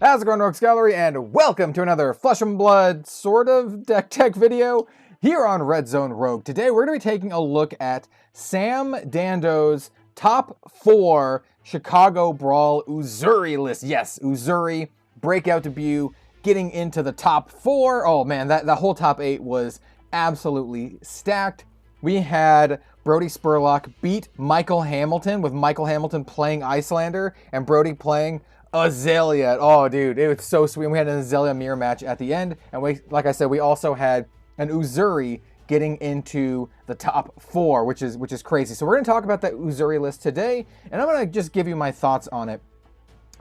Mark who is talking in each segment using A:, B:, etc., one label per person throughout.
A: How's it going, Rogues Gallery, and welcome to another Flesh and Blood sort of deck tech video here on Red Zone Rogue. Today we're going to be taking a look at Sam Dando's top 4 Chicago Brawl UZURI list. Yes, UZURI breakout debut, getting into the top 4. Oh man, that whole top 8 was absolutely stacked. We had Brody Spurlock beat Michael Hamilton, with Michael Hamilton playing Icelander and Brody playing Azalea. Oh, dude, it was so sweet. We had an Azalea mirror match at the end, and like I said, we also had an UZURI getting into the top 4, which is crazy. So we're going to talk about that UZURI list today, and I'm going to just give you my thoughts on it.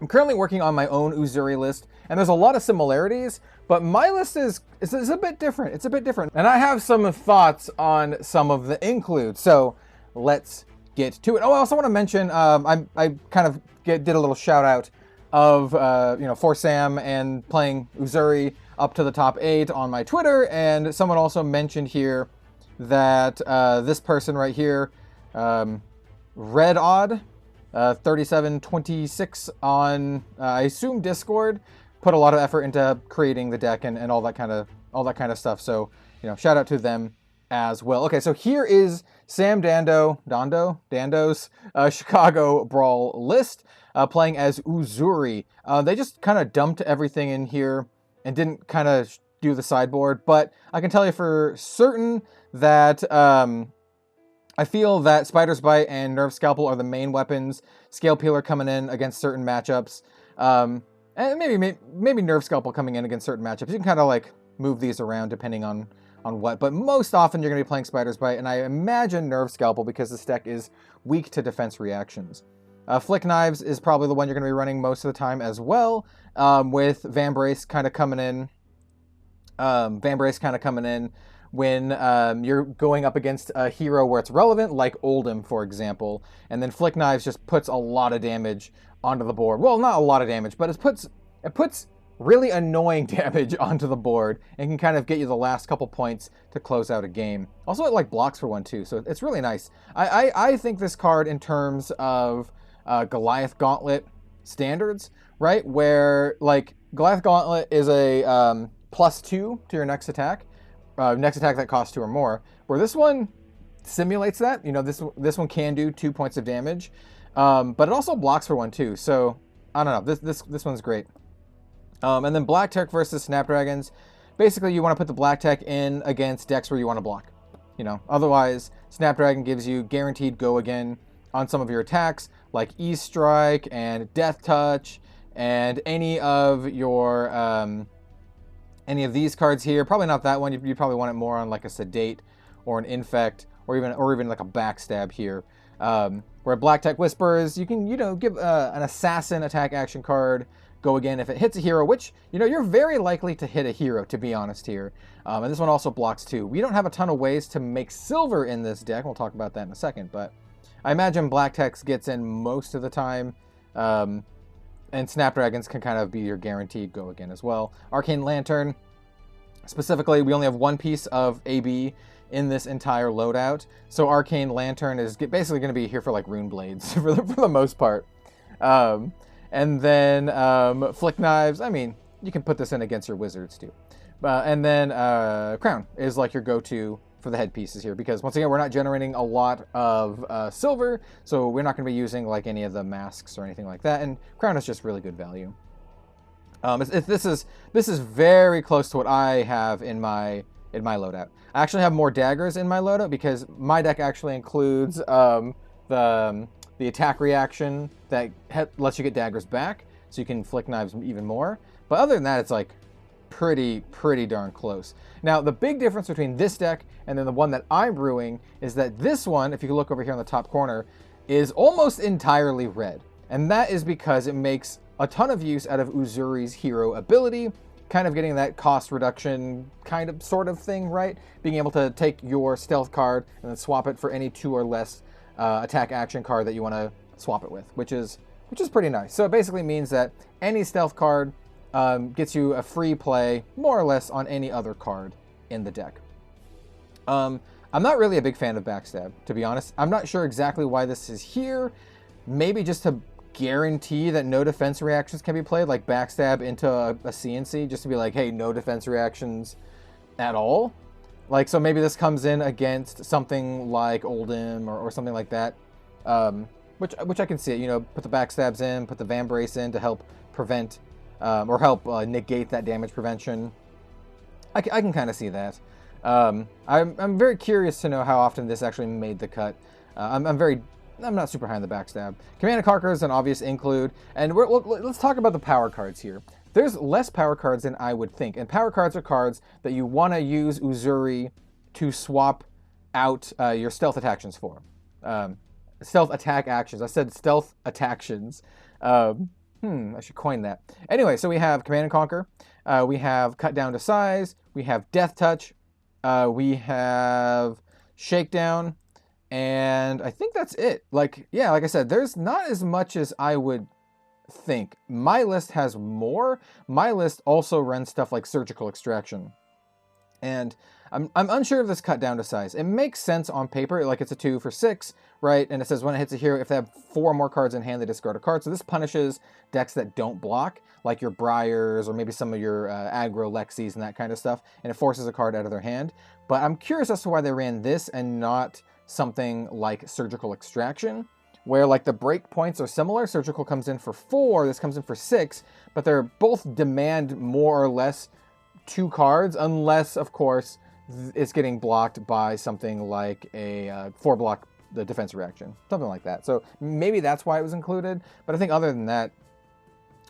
A: I'm currently working on my own UZURI list, and there's a lot of similarities, but my list is a bit different. It's a bit different, and I have some thoughts on some of the includes. So let's get to it. Oh, I also want to mention I kind of did a little shout out of for Sam and playing UZURI up to the top 8 on my Twitter, and someone also mentioned here that this person right here, Red Odd 3726 on I assume Discord, put a lot of effort into creating the deck and all that kind of stuff. So shout out to them as well. Okay, so here is Sam Dando's Chicago Brawl list, playing as UZURI. They just kind of dumped everything in here and didn't kind of do the sideboard, but I can tell you for certain that I feel that Spider's Bite and Nerve Scalpel are the main weapons. Scale Peeler coming in against certain matchups, and maybe Nerve Scalpel coming in against certain matchups. You can kind of like move these around depending on what, but most often you're going to be playing Spider's Bite, and I imagine Nerve Scalpel because this deck is weak to defense reactions. Flick Knives is probably the one you're going to be running most of the time as well, with Van Brace kind of coming in. When you're going up against a hero where it's relevant, like Oldhim, for example. And then Flick Knives just puts a lot of damage onto the board. Well, not a lot of damage, but it puts really annoying damage onto the board and can kind of get you the last couple points to close out a game. Also, it like blocks for one too, so it's really nice. I think this card, in terms of Goliath Gauntlet standards, right, where like Goliath Gauntlet is a +2 to your next attack that costs 2 or more, where this one simulates that. This one can do 2 points of damage, but it also blocks for 1 too. So I don't know, this one's great. And then Black Tech versus Snapdragons. Basically, you want to put the Black Tech in against decks where you want to block. Otherwise, Snapdragon gives you guaranteed go again on some of your attacks, like E-Strike and Death Touch, and any of your any of these cards here. Probably not that one. You probably want it more on like a Sedate or an Infect, or even like a Backstab here. Where Black Tech Whispers, you can give an Assassin attack action card go again if it hits a hero, which you're very likely to hit a hero, to be honest here. And this one also blocks too. We don't have a ton of ways to make silver in this deck. We'll talk about that in a second, but I imagine Black Text gets in most of the time, and Snapdragons can kind of be your guaranteed go again as well. Arcane Lantern, specifically, we only have one piece of AB in this entire loadout, so Arcane Lantern is basically going to be here for like Rune Blades for the most part. And then Flick Knives, I mean, you can put this in against your Wizards too. And then Crown is like your go-to for the headpieces here, because once again, we're not generating a lot of silver, so we're not going to be using like any of the masks or anything like that, and Crown is just really good value. This is very close to what I have in my loadout. I actually have more daggers in my loadout because my deck actually includes the attack reaction that lets you get daggers back, so you can Flick Knives even more. But other than that, it's like pretty darn close. Now, the big difference between this deck and then the one that I'm brewing is that this one, if you look over here in the top corner, is almost entirely red. And that is because it makes a ton of use out of UZURI's hero ability, kind of getting that cost reduction sort of thing, right? Being able to take your stealth card and then swap it for any 2 or less attack action card that you want to swap it with, which is pretty nice. So it basically means that any stealth card gets you a free play, more or less, on any other card in the deck. I'm not really a big fan of Backstab, to be honest. I'm not sure exactly why this is here. Maybe just to guarantee that no defense reactions can be played, like backstab into a CNC, just to be like, hey, no defense reactions at all. Like, so maybe this comes in against something like Oldhim or something like that, which I can see it. You know, put the backstabs in, put the Van Brace in to help prevent or help negate that damage prevention. I can kind of see that. I'm very curious to know how often this actually made the cut. I'm not super high on the backstab. Command and Conquer is an obvious include, and let's talk about the power cards here. There's less power cards than I would think, and power cards are cards that you want to use UZURI to swap out your stealth attack actions for. Stealth attack actions. I said stealth attactions. I should coin that. Anyway, so we have Command and Conquer. We have Cut Down to Size. We have Death Touch. We have Shakedown. And I think that's it. Like, yeah, like I said, there's not as much as I would think. My list has more. My list also runs stuff like Surgical Extraction. And I'm unsure of this Cut Down to Size. It makes sense on paper, like it's a 2 for 6, right? And it says when it hits a hero, if they have 4 more cards in hand, they discard a card. So this punishes decks that don't block, like your Briars or maybe some of your aggro Lexis and that kind of stuff. And it forces a card out of their hand. But I'm curious as to why they ran this and not something like Surgical Extraction, where like the break points are similar. Surgical comes in for 4, this comes in for 6, but they're both demand more or less 2 cards, unless of course it's getting blocked by something like a 4 block the defense reaction, something like that. So maybe that's why it was included, but I think other than that,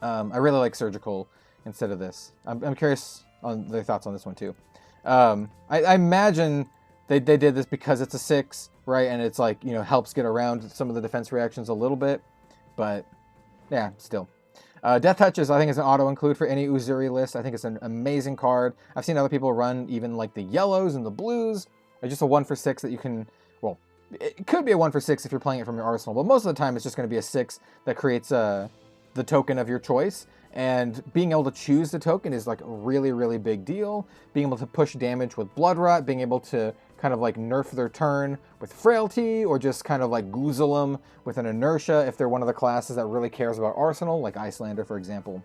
A: I really like Surgical instead of this. I'm curious on their thoughts on this one too. I imagine they did this because it's a 6, right? And it's like, you know, helps get around some of the defense reactions a little bit. But, yeah, still. Death Touches, I think, is an auto-include for any UZURI list. I think it's an amazing card. I've seen other people run even, like, the yellows and the blues. It's just a 1 for 6 that you can... Well, it could be a 1 for 6 if you're playing it from your arsenal. But most of the time, it's just going to be a 6 that creates the token of your choice. And being able to choose the token is like a really, really big deal. Being able to push damage with Blood Rot, being able to kind of like nerf their turn with Frailty, or just kind of like goozle them with an inertia if they're one of the classes that really cares about Arsenal, like Icelander, for example.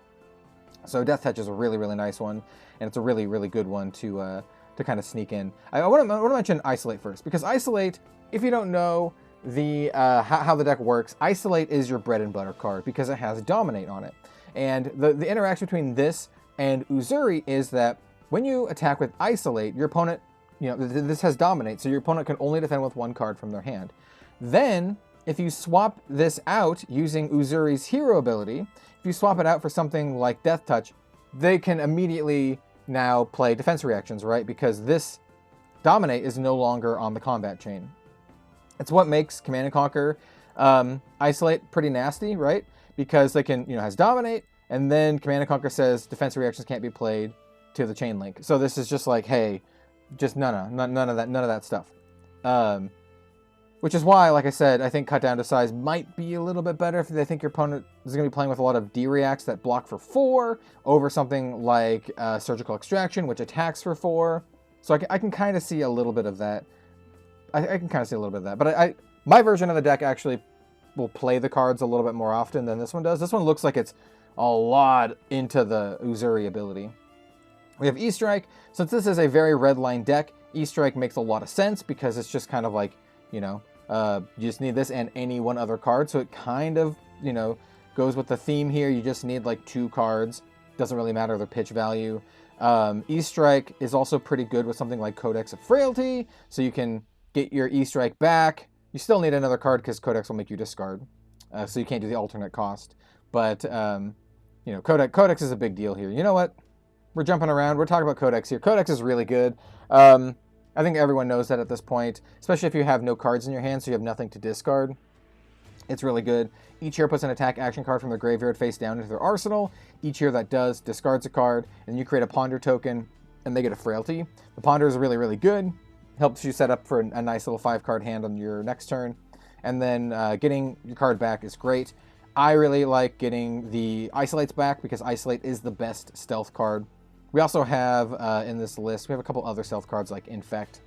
A: So Death Touch is a really, really nice one, and it's a really, really good one to kind of sneak in. I want to mention Isolate first, because Isolate, if you don't know the how the deck works, Isolate is your bread and butter card because it has Dominate on it. And the interaction between this and UZURI is that when you attack with Isolate, your opponent, you know, this has Dominate, so your opponent can only defend with 1 card from their hand. Then, if you swap this out using UZURI's hero ability, if you swap it out for something like Death Touch, they can immediately now play defense reactions, right? Because this Dominate is no longer on the combat chain. It's what makes Command and Conquer Isolate pretty nasty, right? Because they can, you know, has Dominate, and then Command and Conquer says defense reactions can't be played to the chain link. So this is just like, hey, just none of that stuff. Which is why, like I said, I think Cut Down to Size might be a little bit better if they think your opponent is going to be playing with a lot of D-reacts that block for 4, over something like Surgical Extraction, which attacks for 4. So I can kind of see a little bit of that. I can kind of see a little bit of that. But my version of the deck actually will play the cards a little bit more often than this one does. This one looks like it's a lot into the UZURI ability. We have E-Strike. Since this is a very red line deck, E-Strike makes a lot of sense because it's just kind of like, you know, you just need this and any one other card. So it kind of, you know, goes with the theme here. You just need like 2 cards. Doesn't really matter the pitch value. E-Strike is also pretty good with something like Codex of Frailty. So you can get your E-Strike back. You still need another card because Codex will make you discard. So you can't do the alternate cost. But, you know, Codex is a big deal here. You know what? We're jumping around. We're talking about Codex here. Codex is really good. I think everyone knows that at this point, especially if you have no cards in your hand, so you have nothing to discard. It's really good. Each hero puts an attack action card from their graveyard face down into their arsenal. Each hero that does discards a card, and you create a Ponder token, and they get a Frailty. The Ponder is really, really good. Helps you set up for a nice little 5-card hand on your next turn. And then getting your card back is great. I really like getting the Isolates back because Isolate is the best stealth card. We also have in this list, we have a couple other stealth cards like Infect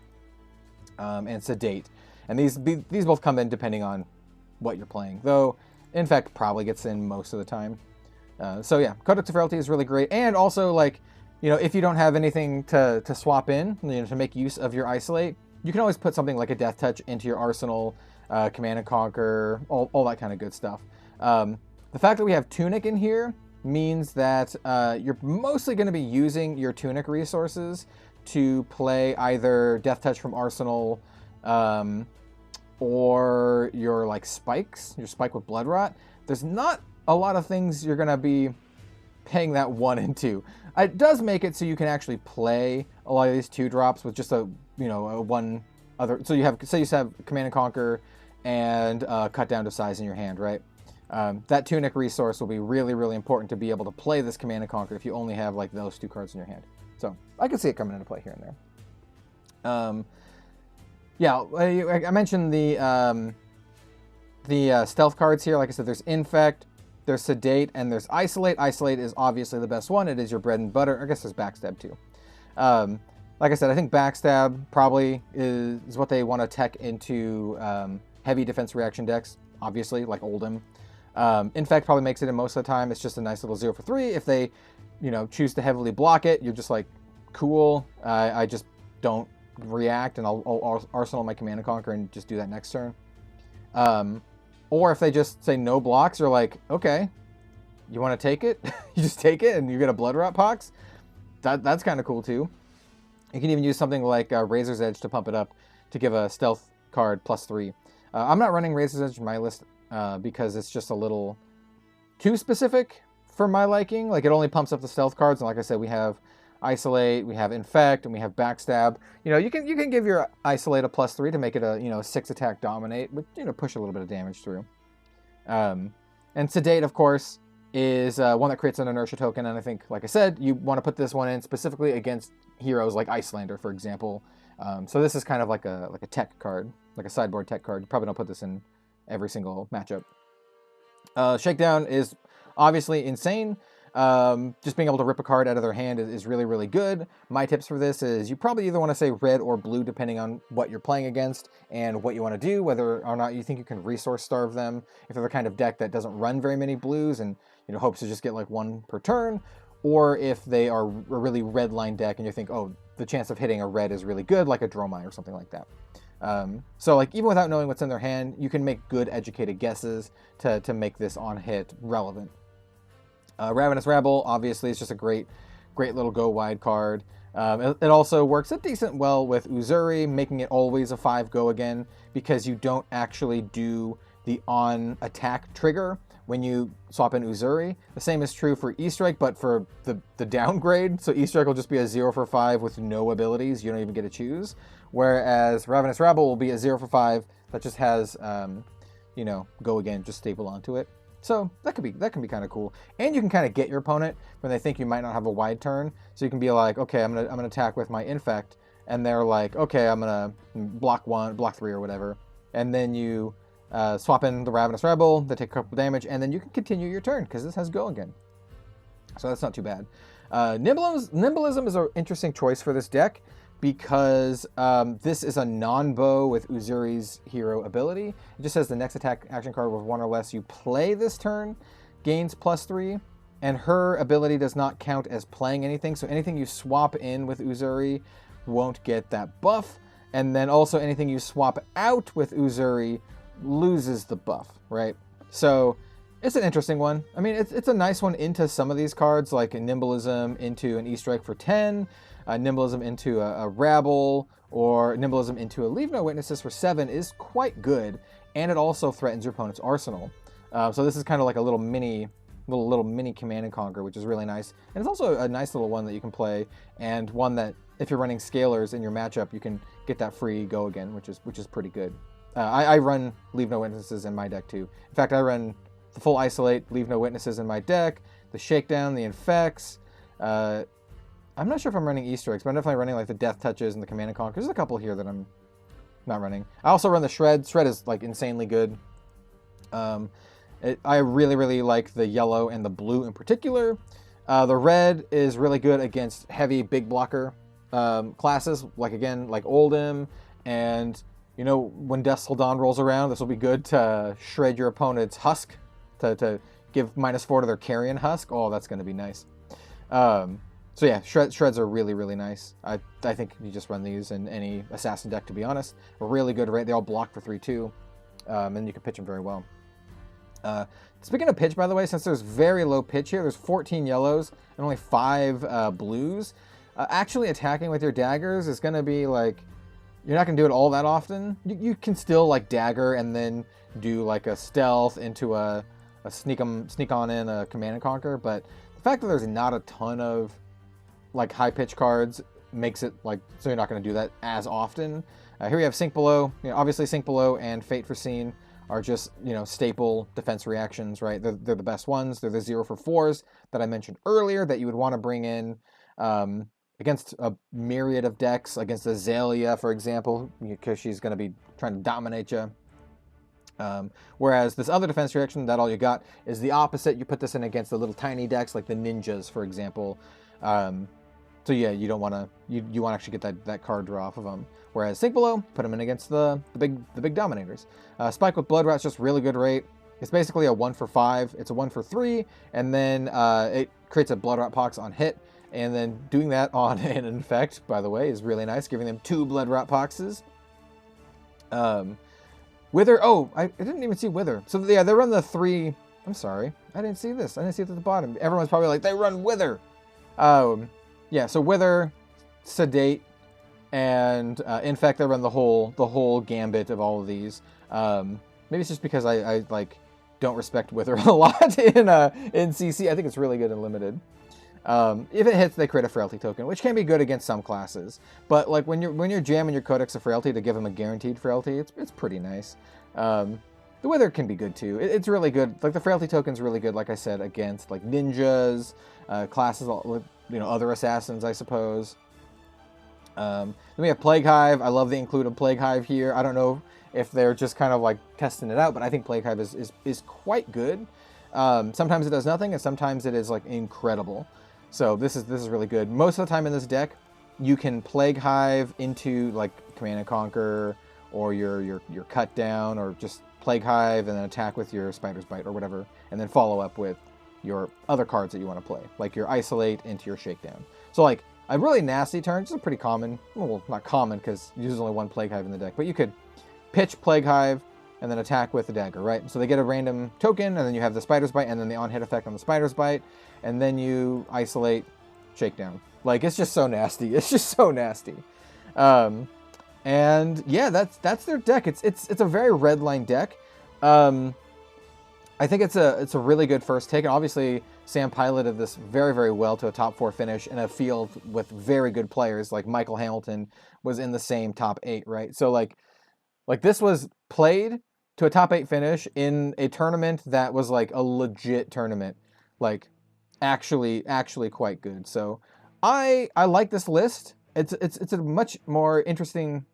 A: and Sedate. And these both come in depending on what you're playing. Though Infect probably gets in most of the time. So yeah, Codex of Frailty is really great. And also, like, you know, if you don't have anything to swap in, you know, to make use of your Isolate, you can always put something like a Death Touch into your arsenal, Command and Conquer, all that kind of good stuff. The fact that we have Tunic in here means that you're mostly going to be using your Tunic resources to play either Death Touch from Arsenal, or your like spikes, your spike with Blood Rot. There's not a lot of things you're going to be paying that 1 into. It does make it so you can actually play a lot of these 2-drops with just a, you know, a one other. So you have, say you have Command and Conquer and cut down to size in your hand, right? That Tunic resource will be really, really important to be able to play this Command and Conquer if you only have like those 2 cards in your hand. So I can see it coming into play here and there. Yeah, I mentioned the stealth cards here. Like I said, there's Infect, there's Sedate, and there's Isolate. Isolate is obviously the best one. It is your bread and butter. I guess there's Backstab too. Like I said, I think Backstab probably is what they want to tech into heavy defense reaction decks, obviously, like Oldhim. Infect probably makes it in most of the time. It's just a nice little 0 for 3. If they, you know, choose to heavily block it, you're just like, cool. I just don't react, and I'll arsenal my Command and Conquer and just do that next turn. Or if they just say no blocks, you're like, okay, you want to take it? You just take it and you get a Blood Rot Pox. That's kind of cool too. You can even use something like Razor's Edge to pump it up to give a stealth card +3. I'm not running Razor's Edge in my list because it's just a little too specific for my liking. Like, it only pumps up the stealth cards, and like I said, we have Isolate, we have Infect, and we have Backstab. You know, you can give your Isolate a +3 to make it a, you know, 6 attack dominate, but, you know, push a little bit of damage through. And Sedate, of course, is one that creates an inertia token, and I think, like I said, you want to put this one in specifically against heroes like Icelander, for example. So this is kind of like a tech card, like a sideboard tech card. You probably don't put this in every single matchup. Shakedown is obviously insane. Just being able to rip a card out of their hand is really, really good. My tips for this is you probably either want to say red or blue, depending on what you're playing against and what you want to do, whether or not you think you can resource starve them. If they're the kind of deck that doesn't run very many blues and, you know, hopes to just get like 1 per turn, or if they are a really red line deck and you think, oh, the chance of hitting a red is really good, like a Dromai or something like that. So like, even without knowing what's in their hand, you can make good educated guesses to make this on hit relevant. Ravenous Rabble, obviously, is just a great little go wide card. It also works a decent well with UZURI, making it always a 5 go again, because you don't actually do the on attack trigger when you swap in UZURI. The same is true for E-Strike, but for the downgrade. So E-Strike will just be a 0 for 5 with no abilities. You don't even get to choose. Whereas Ravenous Rabble will be a 0 for 5 that just has, you know, go again, just staple onto it. So that can be kind of cool. And you can kind of get your opponent when they think you might not have a wide turn. So you can be like, okay, I'm gonna attack with my Infect, and they're like, okay, I'm gonna block 1, block 3 or whatever. And then you swap in the Ravenous Rebel, they take a couple damage, and then you can continue your turn because this has go again. So that's not too bad. Nimblism is an interesting choice for this deck because this is a non-bow with UZURI's hero ability. It just says the next attack action card with 1 or less you play this turn gains +3, and her ability does not count as playing anything, so anything you swap in with UZURI won't get that buff, and then also anything you swap out with UZURI loses the buff, right? So it's an interesting one. I mean, it's a nice one into some of these cards, like a Nimblism into an E-Strike for 10, Nimblism into a Rabble, or Nimblism into a Leave No Witnesses for 7 is quite good, and it also threatens your opponent's arsenal. So this is kind of like a little mini Command and Conquer, which is really nice. And it's also a nice little one that you can play, and one that if you're running Scalers in your matchup, you can get that free go again, which is pretty good. I run Leave No Witnesses in my deck too. In fact, I run the full Isolate, Leave No Witnesses in my deck, the Shakedown, the Infects. I'm not sure if I'm running E-Strikes, but I'm definitely running like the Death Touches and the Command and Conquer. There's a couple here that I'm not running. I also run the Shred. Shred is like insanely good. I really, really like the yellow and the blue in particular. The red is really good against heavy big blocker classes, like Oldhim, and you know, when Death's Hold On rolls around, this will be good to shred your opponent's Husk to give -4 to their Carrion Husk. Oh, that's going to be nice. So yeah, shreds are really, really nice. I think you just run these in any assassin deck, to be honest. A really good rate. They all block for 3/2, and you can pitch them very well. Speaking of pitch, by the way, since there's very low pitch here, there's 14 yellows and only 5 blues. Actually attacking with your daggers is going to be like, you're not going to do it all that often. You can still like dagger and then do like a stealth into a sneak on in a command and conquer, but the fact that there's not a ton of like high pitch cards makes it like, so you're not going to do that as often. Here we have Sink Below. You know, obviously Sink Below and Fate Foreseen are just, you know, staple defense reactions, right? They're the best ones. They're the 0-for-4s that I mentioned earlier that you would want to bring in against a myriad of decks, against Azalea, for example, because she's going to be trying to dominate you. Whereas this other defense reaction that all you got is the opposite. You put this in against the little tiny decks like the ninjas, for example. So yeah, you don't want to, you want to actually get that card draw off of them. Whereas Sink Below, put them in against the big dominators. Spike with Blood Rat's just really good rate. It's basically a 1-for-5. It's a 1-for-3, and then it creates a Blood Rat Pox on hit. And then doing that on an infect, by the way, is really nice, giving them 2 Blood Rat Poxes. Wither, oh, I didn't even see Wither. So yeah, they run the 3, I'm sorry, I didn't see this. I didn't see it at the bottom. Everyone's probably like, they run Wither. Yeah, so Wither, Sedate, and Infect, they run the whole gambit of all of these. Maybe it's just because I like don't respect Wither a lot in CC. I think it's really good in Limited. If it hits, they create a Frailty token, which can be good against some classes. But like when you're jamming your Codex of Frailty to give them a guaranteed Frailty, it's pretty nice. The Wither can be good too. It's really good. Like the Frailty token's really good, like I said, against like ninjas, classes, you know, other assassins, I suppose. Then we have Plague Hive. I love the included Plague Hive here. I don't know if they're just kind of like testing it out, but I think Plague Hive is quite good. Sometimes it does nothing, and sometimes it is like incredible. So this is really good. Most of the time in this deck, you can Plague Hive into like Command and Conquer or your Cut Down, or just Plague Hive and then attack with your Spider's Bite or whatever, and then follow up with your other cards that you want to play, like your Isolate into your Shakedown. So like a really nasty turn, just a pretty common, well, not common because there's only one Plague Hive in the deck, but you could pitch Plague Hive and then attack with the dagger, right? So they get a random token, and then you have the Spider's Bite, and then the on-hit effect on the Spider's Bite, and then you Isolate, Shakedown. Like, it's just so nasty. It's just so nasty. And yeah, that's their deck. It's a very red line deck. I think it's a really good first take, and obviously Sam piloted this very, very well to a top 4 finish in a field with very good players. Like Michael Hamilton was in the same top 8, right? So like this was played to a top 8 finish in a tournament that was like a legit tournament, like actually quite good. So I like this list. It's a much more interesting,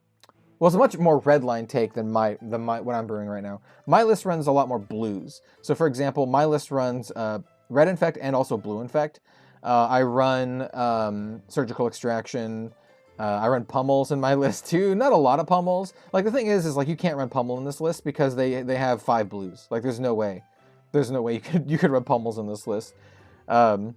A: well, it's a much more red line take than my what I'm brewing right now. My list runs a lot more blues. So for example, my list runs red infect and also blue infect. I run surgical extraction. I run pummels in my list too. Not a lot of pummels. Like the thing is like you can't run pummel in this list because they have 5 blues. Like there's no way you could run pummels in this list. So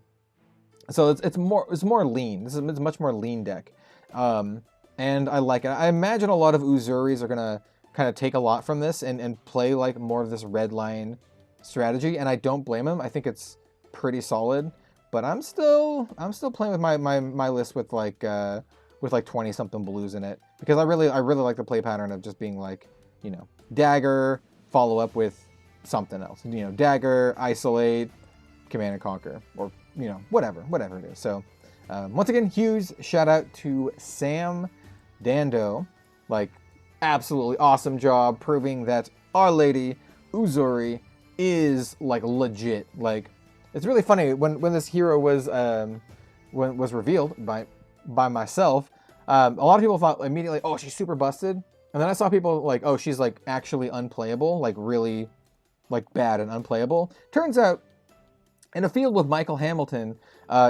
A: it's more lean. It's a much more lean deck, and I like it. I imagine a lot of Uzuris are gonna kind of take a lot from this and play like more of this red line strategy, and I don't blame them. I think it's pretty solid, but I'm still playing with my list with like 20 something blues in it, because I really like the play pattern of just being like, you know, dagger, follow up with something else, you know, dagger, isolate, command and conquer, or, you know, whatever it is. So once again, huge shout out to Sam Dando. Like, absolutely awesome job proving that Our Lady Uzuri is like legit. Like, it's really funny when this hero was revealed by myself. A lot of people thought immediately, oh, she's super busted, and then I saw people like, oh, she's like actually unplayable, like really like bad and unplayable. Turns out, in a field with Michael Hamilton,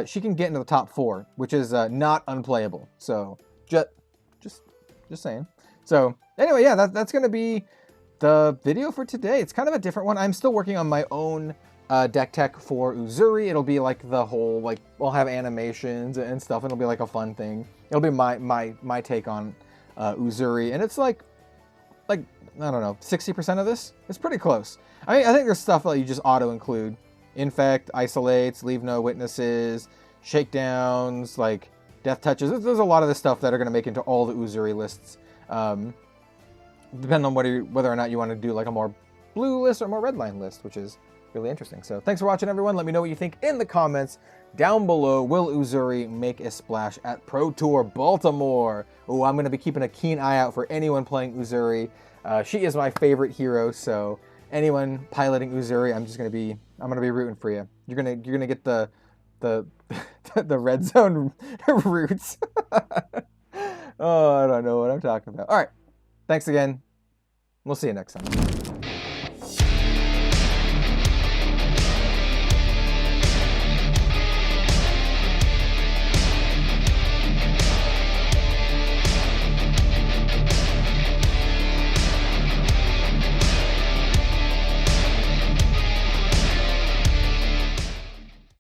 A: she can get into the top 4, which is not unplayable. So just saying. So anyway, yeah, that's gonna be the video for today. It's kind of a different one. I'm still working on my own deck tech for UZURI. It'll be like the whole, like, we'll have animations and stuff, and it'll be like a fun thing. It'll be my take on UZURI, and it's like, I don't know, 60% of this? It's pretty close. I mean, I think there's stuff that you just auto-include. Infect, isolates, leave no witnesses, shakedowns, like, death touches. There's a lot of this stuff that are going to make into all the UZURI lists. Depending on whether or not you want to do like a more blue list or more red line list, which is really interesting. So thanks for watching, everyone. Let me know what you think in the comments down below. Will UZURI make a splash at Pro Tour Baltimore? Oh, I'm going to be keeping a keen eye out for anyone playing UZURI. She is my favorite hero, so anyone piloting UZURI, I'm going to be rooting for you. You're gonna get the the red zone roots. Oh, I don't know what I'm talking about. All right. Thanks again. We'll see you next time.